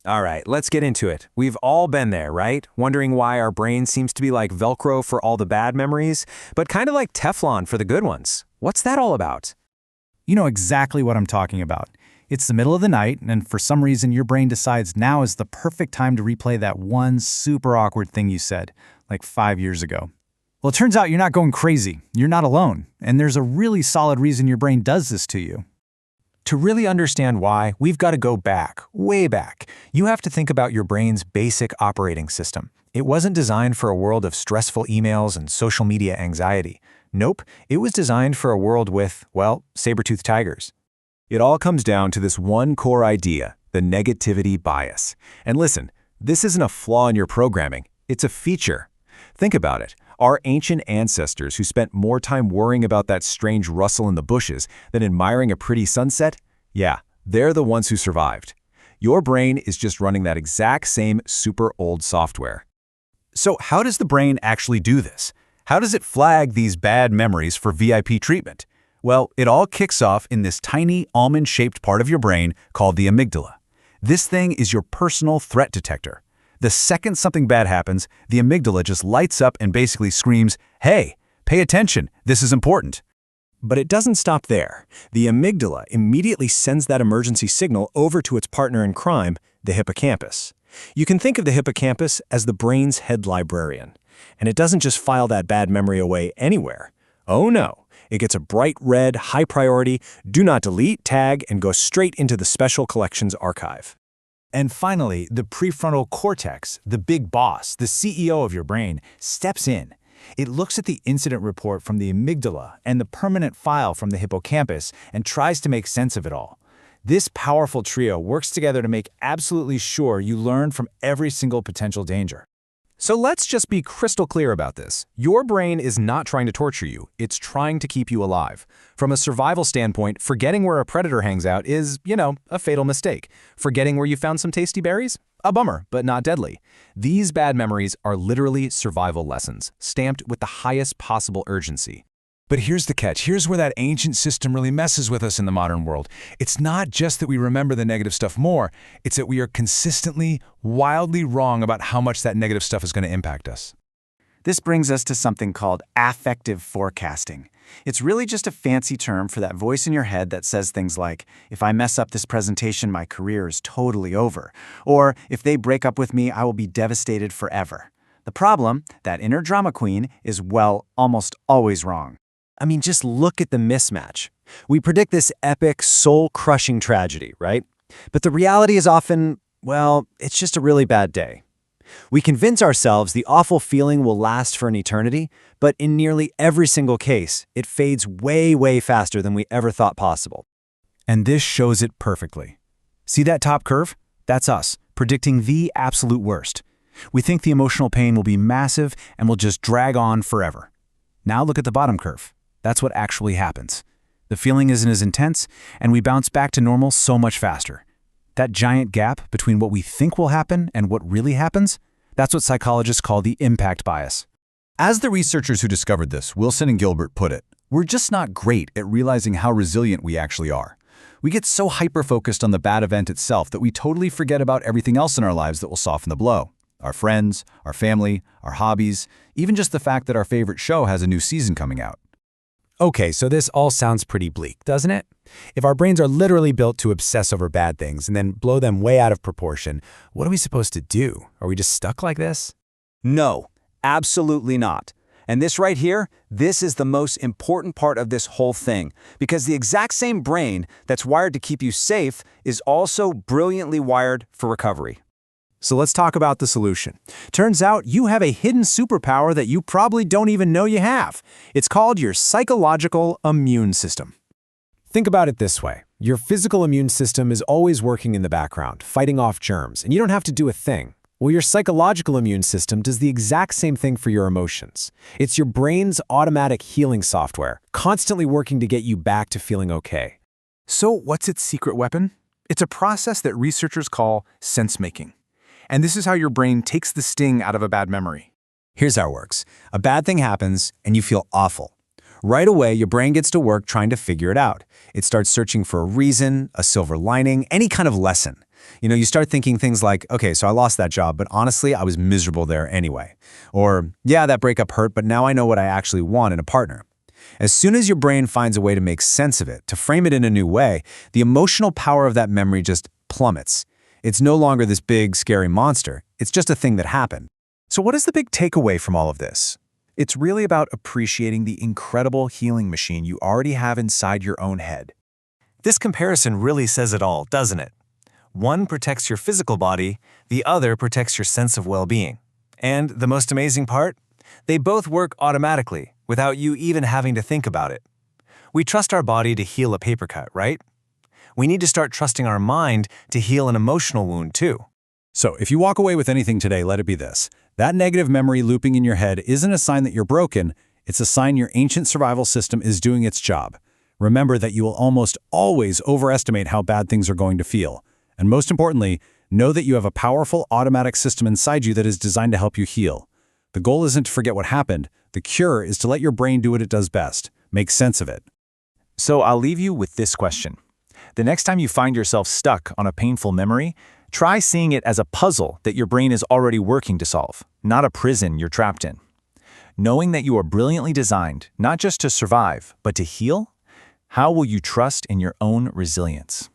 All right, let's get into it. We've all been there, right? Wondering why our brain seems to be like Velcro for all the bad memories, but kind of like Teflon for the good ones. What's that all about? You know exactly what I'm talking about. It's the middle of the night, and for some reason your brain decides now is the perfect time to replay that one super awkward thing you said, like 5 years ago. Well, it turns out you're not going crazy. You're not alone, and there's a really solid reason your brain does this to you. To really understand why, we've got to go back, way back. You have to think about your brain's basic operating system. It wasn't designed for a world of stressful emails and social media anxiety. Nope, it was designed for a world with, well, saber-toothed tigers. It all comes down to this one core idea, the negativity bias. And listen, this isn't a flaw in your programming, it's a feature. Think about it. Our ancient ancestors who spent more time worrying about that strange rustle in the bushes than admiring a pretty sunset, yeah, they're the ones who survived. Your brain is just running that exact same super old software. So how does the brain actually do this? How does it flag these bad memories for VIP treatment? Well, it all kicks off in this tiny almond-shaped part of your brain called the amygdala. This thing is your personal threat detector. The second something bad happens, the amygdala just lights up and basically screams, "Hey, pay attention, this is important." But it doesn't stop there. The amygdala immediately sends that emergency signal over to its partner in crime, the hippocampus. You can think of the hippocampus as the brain's head librarian. And it doesn't just file that bad memory away anywhere. Oh no, it gets a bright red, high priority, do not delete tag and goes straight into the Special Collections archive. And finally, the prefrontal cortex, the big boss, the CEO of your brain, steps in. It looks at the incident report from the amygdala and the permanent file from the hippocampus and tries to make sense of it all. This powerful trio works together to make absolutely sure you learn from every single potential danger. So let's just be crystal clear about this. Your brain is not trying to torture you, it's trying to keep you alive. From a survival standpoint, forgetting where a predator hangs out is, a fatal mistake. Forgetting where you found some tasty berries? A bummer, but not deadly. These bad memories are literally survival lessons, stamped with the highest possible urgency. But here's the catch. Here's where that ancient system really messes with us in the modern world. It's not just that we remember the negative stuff more, it's that we are consistently, wildly wrong about how much that negative stuff is going to impact us. This brings us to something called affective forecasting. It's really just a fancy term for that voice in your head that says things like, if I mess up this presentation, my career is totally over. Or, if they break up with me, I will be devastated forever. The problem, that inner drama queen, is, well, almost always wrong. I mean, just look at the mismatch. We predict this epic, soul-crushing tragedy, right? But the reality is often, well, it's just a really bad day. We convince ourselves the awful feeling will last for an eternity, but in nearly every single case, it fades way, way faster than we ever thought possible. And this shows it perfectly. See that top curve? That's us, predicting the absolute worst. We think the emotional pain will be massive and will just drag on forever. Now look at the bottom curve. That's what actually happens. The feeling isn't as intense, and we bounce back to normal so much faster. That giant gap between what we think will happen and what really happens, that's what psychologists call the impact bias. As the researchers who discovered this, Wilson and Gilbert, put it, we're just not great at realizing how resilient we actually are. We get so hyper-focused on the bad event itself that we totally forget about everything else in our lives that will soften the blow. Our friends, our family, our hobbies, even just the fact that our favorite show has a new season coming out. Okay, so this all sounds pretty bleak, doesn't it? If our brains are literally built to obsess over bad things and then blow them way out of proportion, what are we supposed to do? Are we just stuck like this? No, absolutely not. And this right here, this is the most important part of this whole thing, because the exact same brain that's wired to keep you safe is also brilliantly wired for recovery. So let's talk about the solution. Turns out you have a hidden superpower that you probably don't even know you have. It's called your psychological immune system. Think about it this way. Your physical immune system is always working in the background, fighting off germs, and you don't have to do a thing. Well, your psychological immune system does the exact same thing for your emotions. It's your brain's automatic healing software, constantly working to get you back to feeling okay. So what's its secret weapon? It's a process that researchers call sensemaking. And this is how your brain takes the sting out of a bad memory. Here's how it works. A bad thing happens and you feel awful. Right away, your brain gets to work trying to figure it out. It starts searching for a reason, a silver lining, any kind of lesson. You start thinking things like, okay, so I lost that job, but honestly, I was miserable there anyway. Or, yeah, that breakup hurt, but now I know what I actually want in a partner. As soon as your brain finds a way to make sense of it, to frame it in a new way, the emotional power of that memory just plummets. It's no longer this big, scary monster. It's just a thing that happened. So what is the big takeaway from all of this? It's really about appreciating the incredible healing machine you already have inside your own head. This comparison really says it all, doesn't it? One protects your physical body, the other protects your sense of well-being. And the most amazing part? They both work automatically, without you even having to think about it. We trust our body to heal a paper cut, right? We need to start trusting our mind to heal an emotional wound too. So if you walk away with anything today, let it be this. That negative memory looping in your head isn't a sign that you're broken. It's a sign your ancient survival system is doing its job. Remember that you will almost always overestimate how bad things are going to feel. And most importantly, know that you have a powerful automatic system inside you that is designed to help you heal. The goal isn't to forget what happened. The cure is to let your brain do what it does best, make sense of it. So I'll leave you with this question. The next time you find yourself stuck on a painful memory, try seeing it as a puzzle that your brain is already working to solve, not a prison you're trapped in. Knowing that you are brilliantly designed, not just to survive, but to heal, how will you trust in your own resilience?